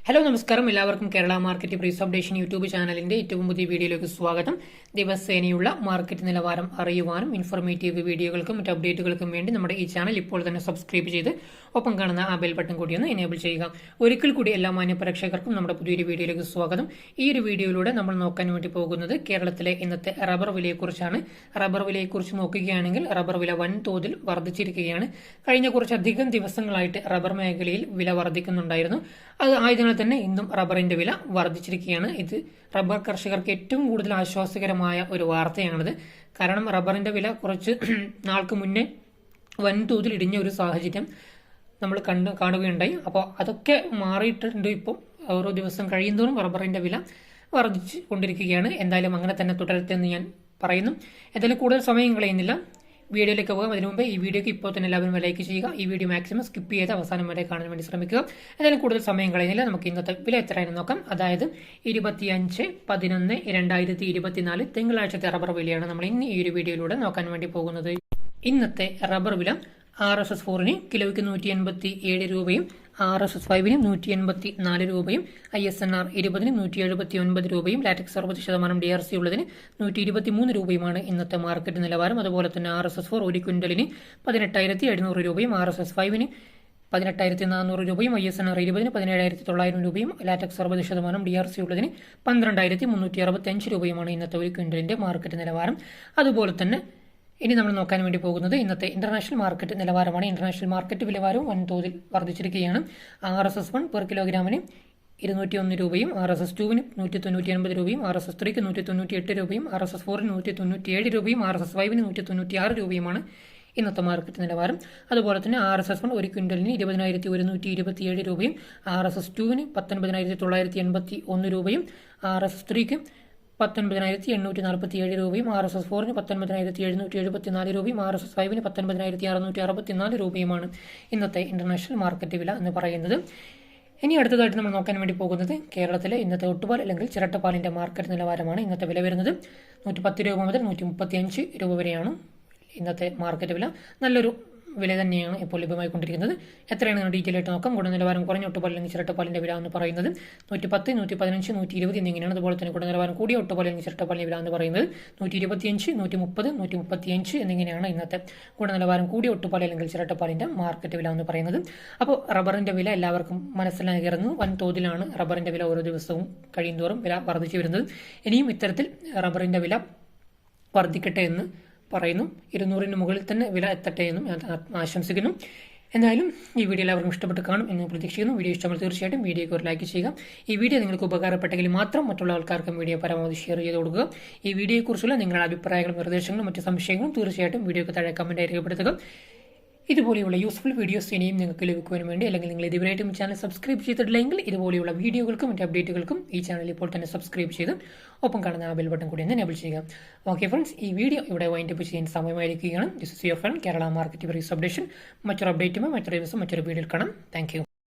Hello നമസ്കാരം, എല്ലാവർക്കും Kerala market price updation YouTube ചാനലിന്റെ ഏറ്റവും പുതിയ വീഡിയോയിലേക്ക് സ്വാഗതം. ദിവസേനയുള്ള മാർക്കറ്റ് നിലവാരം അറിയുവാനും ഇൻഫോർമേറ്റീവ് വീഡിയോകൾക്കും മറ്റ് അപ്ഡേറ്റുകൾക്കും വേണ്ടി നമ്മുടെ ഈ ചാനൽ ഇപ്പോൾ തന്നെ സബ്സ്ക്രൈബ് ചെയ്ത് ഒപ്പം കാണുന്ന ആ ബെൽ ബട്ടൺ കൂടി ഒന്ന് എനേബിൾ ചെയ്യുക. ഒരിക്കൽ കൂടി എല്ലാ മാന്യ പ്രേക്ഷകർക്കും നമ്മുടെ പുതിയൊരു വീഡിയോയിലേക്ക് സ്വാഗതം. ഈ ഒരു വീഡിയോയിലൂടെ നമ്മൾ നോക്കാൻ വേണ്ടി പോകുന്നത് കേരളത്തിലെ ഇന്നത്തെ റബ്ബർ വിലയെക്കുറിച്ചാണ്. റബ്ബർ വിലയെക്കുറിച്ച് നോക്കുകയാണെങ്കിൽ റബ്ബർ വില വൻതോതിൽ വർദ്ധിച്ചിരിക്കുകയാണ്. കഴിഞ്ഞ കുറച്ചധികം ദിവസങ്ങളായിട്ട് റബ്ബർ മേഖലയിൽ വില വർദ്ധിക്കുന്നുണ്ടായിരുന്നു. അത് ആയതിനാൽ തന്നെ ഇന്നും റബ്ബറിന്റെ വില വർദ്ധിച്ചിരിക്കുകയാണ്. ഇത് റബ്ബർ കർഷകർക്ക് ഏറ്റവും കൂടുതൽ ആശ്വാസകരമായ ഒരു വാർത്തയാണിത്. കാരണം റബ്ബറിന്റെ വില കുറച്ച് നാൾക്ക് മുന്നേ വൻതോതിൽ ഇടിഞ്ഞ ഒരു സാഹചര്യം നമ്മൾ കാണുകയുണ്ടായി. അപ്പോൾ അതൊക്കെ മാറിയിട്ടുണ്ട്. ഇപ്പോൾ ഓരോ ദിവസം കഴിയുന്നതോറും റബ്ബറിന്റെ വില വർദ്ധിച്ചു കൊണ്ടിരിക്കുകയാണ്. എന്തായാലും അങ്ങനെ തന്നെ തുടരട്ടെ എന്ന് ഞാൻ പറയുന്നു. എന്തായാലും കൂടുതൽ സമയം കളയുന്നില്ല, വീഡിയോയിലേക്ക് പോകാം. അതിനു മുമ്പ് ഈ വീഡിയോക്ക് ഇപ്പോൾ തന്നെ എല്ലാവരും ലൈക്ക് ചെയ്യുക. ഈ വീഡിയോ മാക്സിമം സ്കിപ്പ് ചെയ്ത് അവസാനം വരെ കാണാൻ വേണ്ടി ശ്രമിക്കുക. എന്തായാലും കൂടുതൽ സമയം കളയുന്നില്ല, നമുക്ക് ഇന്നത്തെ വില എത്രയാണെന്ന് നോക്കാം. അതായത് 25/11/2024 തിങ്കളാഴ്ചത്തെ റബ്ബർ വിലയാണ് നമ്മൾ ഇന്ന് ഈ ഒരു വീഡിയോയിലൂടെ നോക്കാൻ വേണ്ടി പോകുന്നത്. ഇന്നത്തെ റബ്ബർ വില RSS4 കിലോയ്ക്ക് 187 രൂപയും RSS 5 184 രൂപയും ISNR 20 179 രൂപയും ലാറ്റക്സ് 60% DRC ഉള്ളതിന് 123 രൂപയുമാണ് ഇന്നത്തെ മാർക്കറ്റ് നിലവാരം. അതുപോലെ തന്നെ RSS4 ഒരു ക്വിന്റലിന് 18,700 രൂപയും RSS 5 18,400 രൂപയും ISNR 20 17,900 രൂപയും ലാറ്റക്സ് 60% DRC ഉള്ളതിന് 12,365 രൂപയുമാണ് ഇന്നത്തെ ഒരു ക്വിന്റലിന്റെ മാർക്കറ്റ് നിലവാരം. അതുപോലെ തന്നെ ഇനി നമ്മൾ നോക്കാൻ വേണ്ടി പോകുന്നത് ഇന്നത്തെ ഇന്റർനാഷണൽ മാർക്കറ്റ് നിലവാരമാണ്. ഇന്റർനാഷണൽ മാർക്കറ്റ് നിലവാരവും വൻതോതിൽ വർദ്ധിച്ചിരിക്കുകയാണ്. RSS 1 പെർ കിലോഗ്രാമിന് 201 രൂപയും RSS 2 199 രൂപയും RSS 3 198 രൂപയും RSS 4 197 രൂപയും RSS 5 196 രൂപയുമാണ് ഇന്നത്തെ മാർക്കറ്റ് നിലവാരം. അതുപോലെ തന്നെ RSS 1 ഒരു ക്വിന്റലിന് 20,127 രൂപയും RSS 2 19,981 രൂപയും RSS 3 19,847 രൂപയും RSS 4 19,774 രൂപയും RSS 5 19,664 രൂപയുമാണ് ഇന്നത്തെ ഇന്റർനാഷണൽ മാർക്കറ്റ് വില എന്ന് പറയുന്നത്. ഇനി അടുത്തതായിട്ട് നമ്മൾ നോക്കാൻ വേണ്ടി പോകുന്നത് കേരളത്തിലെ ഇന്നത്തെ ഒട്ടുപാൽ അല്ലെങ്കിൽ ചിരട്ടപ്പാലിന്റെ മാർക്കറ്റ് നിലവാരമാണ്. ഇന്നത്തെ വില വരുന്നത് 110 രൂപ മുതൽ 135 രൂപ വരെയാണ് ഇന്നത്തെ മാർക്കറ്റ് വില. നല്ലൊരു വില തന്നെയാണ് ഇപ്പോൾ ലഭ്യമായിക്കൊണ്ടിരിക്കുന്നത്. എത്രയാണ് ഡീറ്റെയിൽ ആയിട്ട് നോക്കാം. ഗുണനിലവാരം കുറഞ്ഞ ഒട്ടുപാൽ അല്ലെങ്കിൽ ചിരട്ടപ്പാലിന്റെ വില എന്ന് പറയുന്നത് 110, 115, 120 എന്നിങ്ങനെയാണ്. അതുപോലെ തന്നെ ഗുണനിലവാരം കൂടിയ ഒട്ടുപാൽ അല്ലെങ്കിൽ ചിരട്ടപ്പാലിന്റെ വില എന്ന് പറയുന്നത് 125, 130, 135 എന്നിങ്ങനെയാണ് ഇന്നത്തെ ഗുണനിലവാരം കൂടിയ ഒട്ടുപാൽ അല്ലെങ്കിൽ ചിരട്ടപ്പാലിന്റെ മാർക്കറ്റ് വില എന്ന് പറയുന്നത്. അപ്പോൾ റബ്ബറിന്റെ വില എല്ലാവർക്കും മനസ്സിലായിരുന്നു. വൻതോതിലാണ് റബ്ബറിന്റെ വില ഓരോ ദിവസവും കഴിയുന്തോറും വില വർദ്ധിച്ചു വരുന്നത്. ഇനിയും ഇത്തരത്തിൽ റബ്ബറിന്റെ വില വർദ്ധിക്കട്ടെ എന്ന് പറയുന്നു. 200 മുകളിൽ തന്നെ വില എത്തട്ടെ എന്നും ഞാൻ ആശംസിക്കുന്നു. എന്തായാലും ഈ വീഡിയോ എല്ലാവർക്കും ഇഷ്ടപ്പെട്ട് കാണും എന്ന് പ്രതീക്ഷിക്കുന്നു. വീഡിയോ ഇഷ്ടപ്പെട്ട് തീർച്ചയായിട്ടും വീഡിയോയ്ക്ക് ഒരു ലൈക്ക് ചെയ്യുക. ഈ വീഡിയോ നിങ്ങൾക്ക് ഉപകാരപ്പെട്ടെങ്കിൽ മാത്രം മറ്റുള്ള ആൾക്കാർക്കും വീഡിയോ പരമാവധി ഷെയർ ചെയ്ത് കൊടുക്കുക. ഈ വീഡിയോയെക്കുറിച്ചുള്ള നിങ്ങളുടെ അഭിപ്രായങ്ങളും നിർദ്ദേശങ്ങളും മറ്റ് സംശയങ്ങളും തീർച്ചയായിട്ടും വീഡിയോയ്ക്ക് താഴെ കമന്റായി രേഖപ്പെടുത്തുക. ഇതുപോലെയുള്ള യൂസ്ഫുൾ വീഡിയോസ് ഇനിയും നിങ്ങൾക്ക് ലഭിക്കുവാൻ വേണ്ടി, അല്ലെങ്കിൽ നിങ്ങൾ ഇതുവരെയായിട്ടും ചാനൽ സബ്സ്ക്രൈബ് ചെയ്തിട്ടില്ലെങ്കിൽ ഇതുപോലെയുള്ള വീഡിയോകൾക്കും മറ്റ് അപ്ഡേറ്റുകൾക്കും ഈ ചാനൽ ഇപ്പോൾ തന്നെ സബ്സ്ക്രൈബ് ചെയ്ത് ഒപ്പം കാണുന്ന ആ ബെൽ ബട്ടൺ കൂടി ഒന്ന് എനേബിൾ ചെയ്യുക. ഓക്കെ ഫ്രണ്ട്സ്, ഈ വീഡിയോ ഇവിടെ വൈൻഡ് അപ്പ് ചെയ്യാൻ സമയമായിരിക്കുകയാണ്. This is your friend Kerala market price updation. മറ്റൊരു അപ്ഡേറ്റുമായി മറ്റൊരു ദിവസം മറ്റൊരു വീഡിയോയിൽ കാണാം. Thank U.